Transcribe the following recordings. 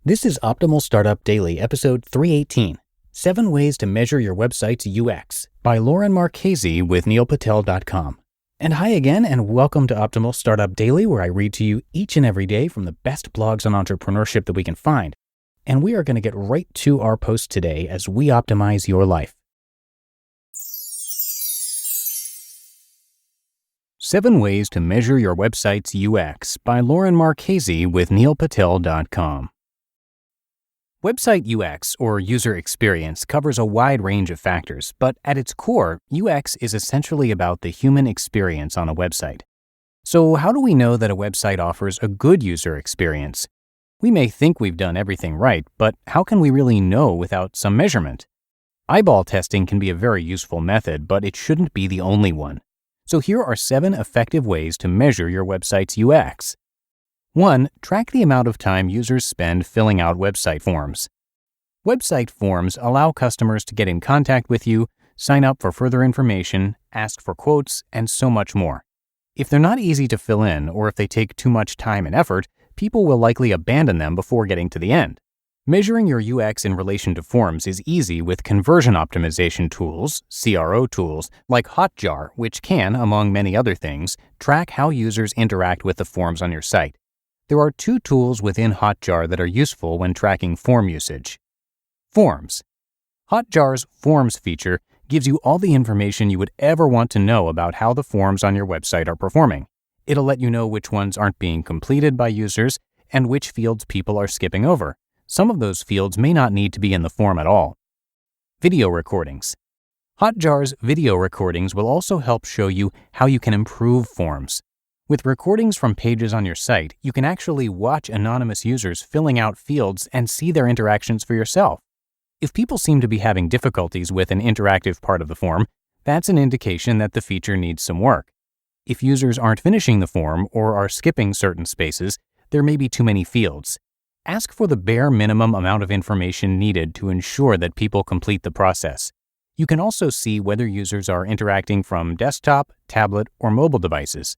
This is Optimal Startup Daily, episode 318, 7 Ways to Measure Your Website's UX, by Marchese with neilpatel.com. And hi again, and welcome to Optimal Startup Daily, where I read to you each and every day from the best blogs on entrepreneurship that we can find. And we are going to get right to our post today as we optimize your life. 7 Ways to Measure Your Website's UX, by Marchese with neilpatel.com. Website UX, or user experience, covers a wide range of factors, but at its core, UX is essentially about the human experience on a website. So how do we know that a website offers a good user experience? We may think we've done everything right, but how can we really know without some measurement? Eyeball testing can be a very useful method, but it shouldn't be the only one. So here are 7 effective ways to measure your website's UX. 1. Track the amount of time users spend filling out website forms. Website forms allow customers to get in contact with you, sign up for further information, ask for quotes, and so much more. If they're not easy to fill in, or if they take too much time and effort, people will likely abandon them before getting to the end. Measuring your UX in relation to forms is easy with conversion optimization tools, CRO tools, like Hotjar, which can, among many other things, track how users interact with the forms on your site. There are 2 tools within Hotjar that are useful when tracking form usage. Forms. Hotjar's Forms feature gives you all the information you would ever want to know about how the forms on your website are performing. It'll let you know which ones aren't being completed by users and which fields people are skipping over. Some of those fields may not need to be in the form at all. Video recordings. Hotjar's video recordings will also help show you how you can improve forms. With recordings from pages on your site, you can actually watch anonymous users filling out fields and see their interactions for yourself. If people seem to be having difficulties with an interactive part of the form, that's an indication that the feature needs some work. If users aren't finishing the form or are skipping certain spaces, there may be too many fields. Ask for the bare minimum amount of information needed to ensure that people complete the process. You can also see whether users are interacting from desktop, tablet, or mobile devices.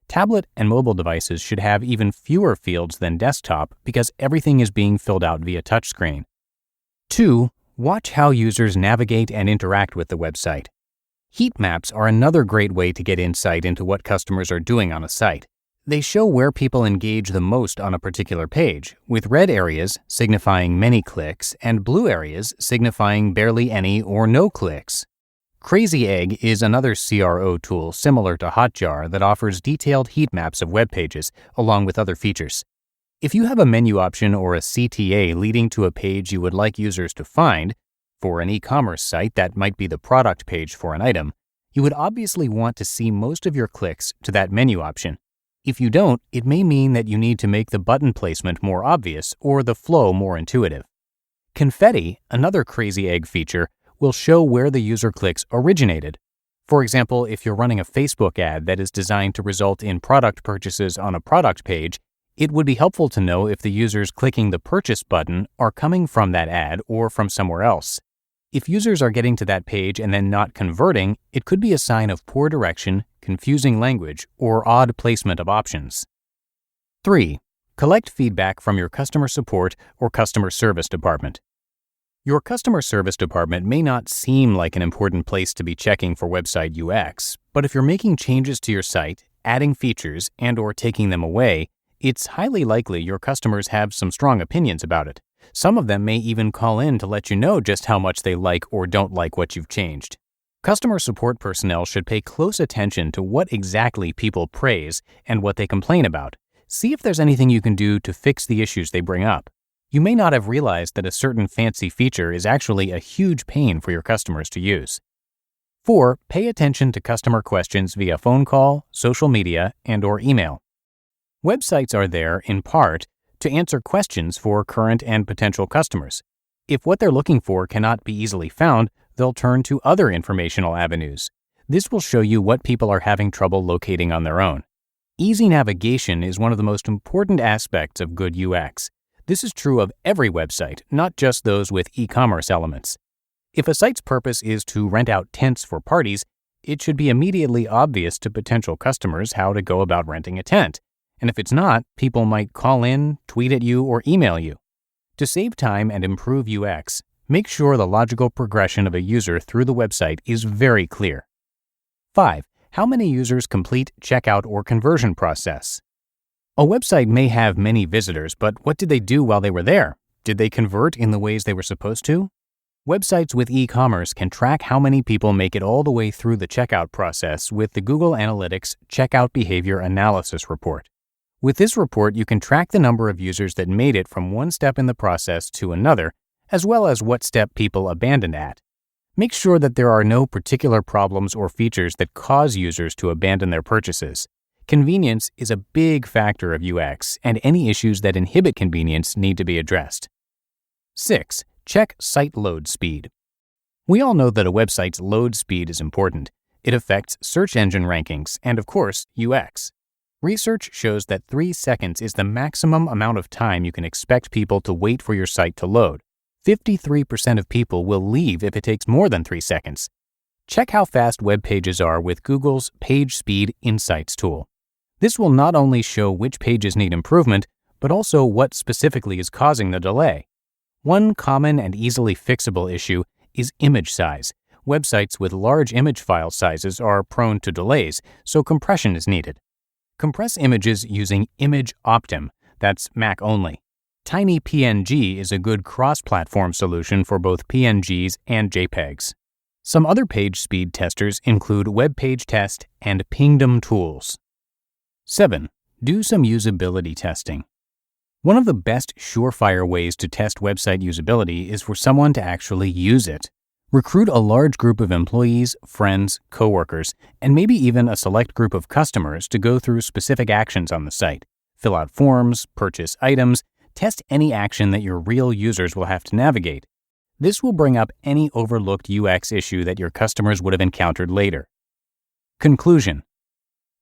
Tablet and mobile devices should have even fewer fields than desktop because everything is being filled out via touchscreen. 2. Watch how users navigate and interact with the website. Heat maps are another great way to get insight into what customers are doing on a site. They show where people engage the most on a particular page, with red areas signifying many clicks and blue areas signifying barely any or no clicks. Crazy Egg is another CRO tool similar to Hotjar that offers detailed heat maps of web pages, along with other features. If you have a menu option or a CTA leading to a page you would like users to find, for an e-commerce site that might be the product page for an item, you would obviously want to see most of your clicks to that menu option. If you don't, it may mean that you need to make the button placement more obvious or the flow more intuitive. Confetti, another Crazy Egg feature, will show where the user clicks originated. For example, if you're running a Facebook ad that is designed to result in product purchases on a product page, it would be helpful to know if the users clicking the purchase button are coming from that ad or from somewhere else. If users are getting to that page and then not converting, it could be a sign of poor direction, confusing language, or odd placement of options. 3. Collect feedback from your customer support or customer service department. Your customer service department may not seem like an important place to be checking for website UX, but if you're making changes to your site, adding features, and/or taking them away, it's highly likely your customers have some strong opinions about it. Some of them may even call in to let you know just how much they like or don't like what you've changed. Customer support personnel should pay close attention to what exactly people praise and what they complain about. See if there's anything you can do to fix the issues they bring up. You may not have realized that a certain fancy feature is actually a huge pain for your customers to use. 4. Pay attention to customer questions via phone call, social media, and/or email. Websites are there, in part, to answer questions for current and potential customers. If what they're looking for cannot be easily found, they'll turn to other informational avenues. This will show you what people are having trouble locating on their own. Easy navigation is one of the most important aspects of good UX. This is true of every website, not just those with e-commerce elements. If a site's purpose is to rent out tents for parties, it should be immediately obvious to potential customers how to go about renting a tent. And if it's not, people might call in, tweet at you, or email you. To save time and improve UX, make sure the logical progression of a user through the website is very clear. 5. How many users complete checkout or conversion process? A website may have many visitors, but what did they do while they were there? Did they convert in the ways they were supposed to? Websites with e-commerce can track how many people make it all the way through the checkout process with the Google Analytics Checkout Behavior Analysis Report. With this report, you can track the number of users that made it from one step in the process to another, as well as what step people abandoned at. Make sure that there are no particular problems or features that cause users to abandon their purchases. Convenience is a big factor of UX, and any issues that inhibit convenience need to be addressed. 6. Check site load speed. We all know that a website's load speed is important. It affects search engine rankings and, of course, UX. Research shows that 3 seconds is the maximum amount of time you can expect people to wait for your site to load. 53% of people will leave if it takes more than 3 seconds. Check how fast web pages are with Google's Page Speed Insights tool. This will not only show which pages need improvement, but also what specifically is causing the delay. One common and easily fixable issue is image size. Websites with large image file sizes are prone to delays, so compression is needed. Compress images using Image Optim, that's Mac only. Tiny PNG is a good cross-platform solution for both PNGs and JPEGs. Some other page speed testers include Web Page Test and Pingdom Tools. 7. Do some usability testing. One of the best surefire ways to test website usability is for someone to actually use it. Recruit a large group of employees, friends, coworkers, and maybe even a select group of customers to go through specific actions on the site. Fill out forms, purchase items, test any action that your real users will have to navigate. This will bring up any overlooked UX issue that your customers would have encountered later. Conclusion.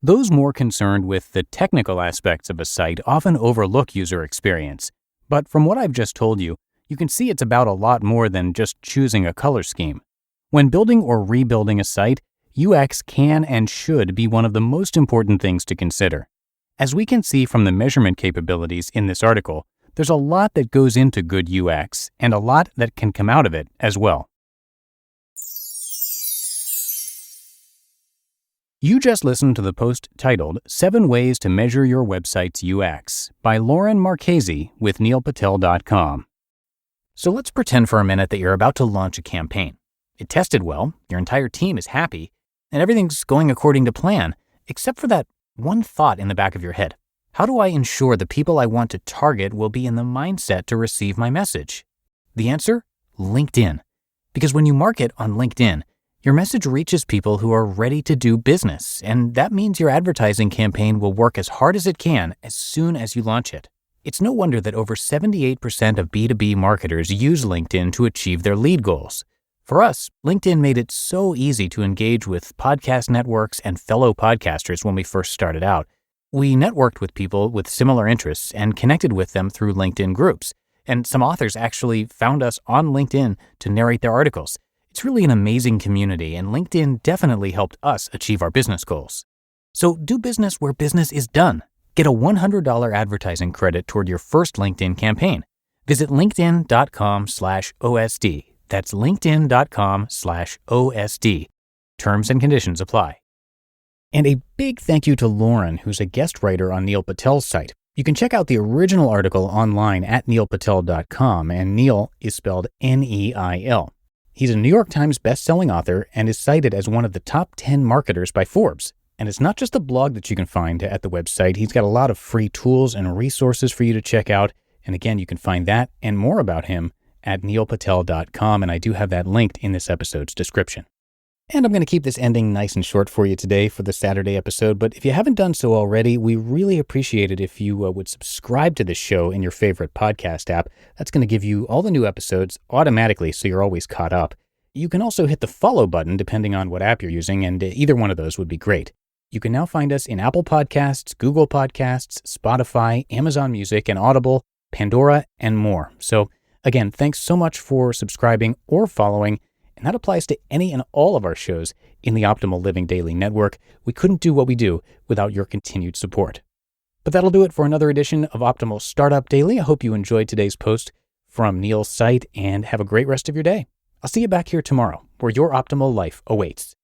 Those more concerned with the technical aspects of a site often overlook user experience. But from what I've just told you, you can see it's about a lot more than just choosing a color scheme. When building or rebuilding a site, UX can and should be one of the most important things to consider. As we can see from the measurement capabilities in this article, there's a lot that goes into good UX and a lot that can come out of it as well. You just listened to the post titled 7 Ways to Measure Your Website's UX by Lauren Marchese with neilpatel.com. So let's pretend for a minute that you're about to launch a campaign. It tested well, your entire team is happy, and everything's going according to plan, except for that one thought in the back of your head. How do I ensure the people I want to target will be in the mindset to receive my message? The answer? LinkedIn. Because when you market on LinkedIn, your message reaches people who are ready to do business, and that means your advertising campaign will work as hard as it can as soon as you launch it. It's no wonder that over 78% of B2B marketers use LinkedIn to achieve their lead goals. For us, LinkedIn made it so easy to engage with podcast networks and fellow podcasters when we first started out. We networked with people with similar interests and connected with them through LinkedIn groups, and some authors actually found us on LinkedIn to narrate their articles. It's really an amazing community, and LinkedIn definitely helped us achieve our business goals. So do business where business is done. Get a $100 advertising credit toward your first LinkedIn campaign. Visit linkedin.com/OSD. That's linkedin.com/OSD. Terms and conditions apply. And a big thank you to Lauren, who's a guest writer on Neil Patel's site. You can check out the original article online at neilpatel.com, and Neil is spelled Neil. He's a New York Times bestselling author and is cited as one of the top 10 marketers by Forbes. And it's not just a blog that you can find at the website. He's got a lot of free tools and resources for you to check out. And again, you can find that and more about him at neilpatel.com, and I do have that linked in this episode's description. And I'm going to keep this ending nice and short for you today for the Saturday episode, but if you haven't done so already, we really appreciate it if you would subscribe to the show in your favorite podcast app. That's going to give you all the new episodes automatically, so you're always caught up. You can also hit the follow button depending on what app you're using, and either one of those would be great. You can now find us in Apple Podcasts, Google Podcasts, Spotify, Amazon Music, and Audible, Pandora, and more. So again, thanks so much for subscribing or following. And that applies to any and all of our shows in the Optimal Living Daily Network. We couldn't do what we do without your continued support. But that'll do it for another edition of Optimal Startup Daily. I hope you enjoyed today's post. from Neil's site, and have a great rest of your day. I'll see you back here tomorrow, where your optimal life awaits.